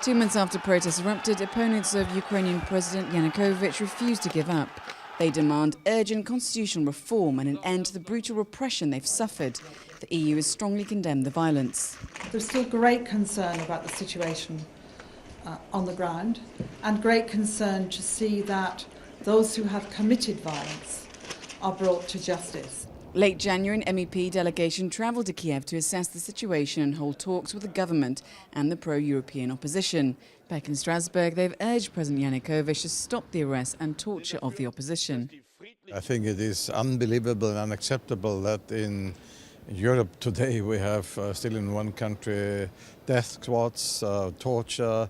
2 months after protests erupted, opponents of Ukrainian President Yanukovych refused to give up. They demand urgent constitutional reform and an end to the brutal repression they've suffered. The EU has strongly condemned the violence. There's still great concern about the situation on the ground, and great concern to see that those who have committed violence are brought to justice. Late January, an MEP delegation travelled to Kiev to assess the situation and hold talks with the government and the pro-European opposition. Back in Strasbourg, they've urged President Yanukovych to stop the arrest and torture of the opposition. I think it is unbelievable and unacceptable that in Europe today we have still in one country death squads, torture,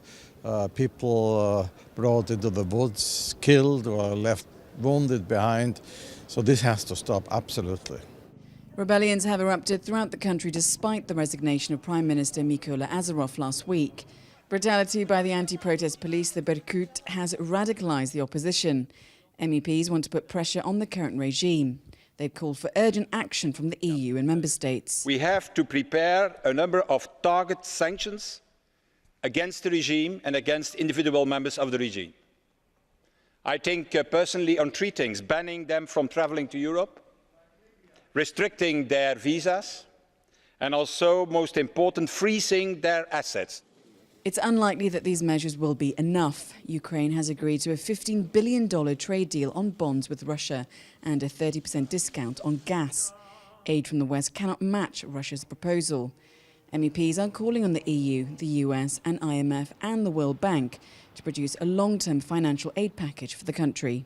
people brought into the woods, killed or left wounded behind. So this has to stop, absolutely. Rebellions have erupted throughout the country despite the resignation of Prime Minister Mykola Azarov last week. Brutality by the anti-protest police, the Berkut, has radicalised the opposition. MEPs want to put pressure on the current regime. They've called for urgent action from the EU and member states. We have to prepare a number of target sanctions against the regime and against individual members of the regime. I think personally on three things: banning them from travelling to Europe, restricting their visas, and also, most important, freezing their assets. It's unlikely that these measures will be enough. Ukraine has agreed to a $15 billion trade deal on bonds with Russia and a 30% discount on gas. Aid from the West cannot match Russia's proposal. MEPs are calling on the EU, the US and IMF and the World Bank to produce a long-term financial aid package for the country.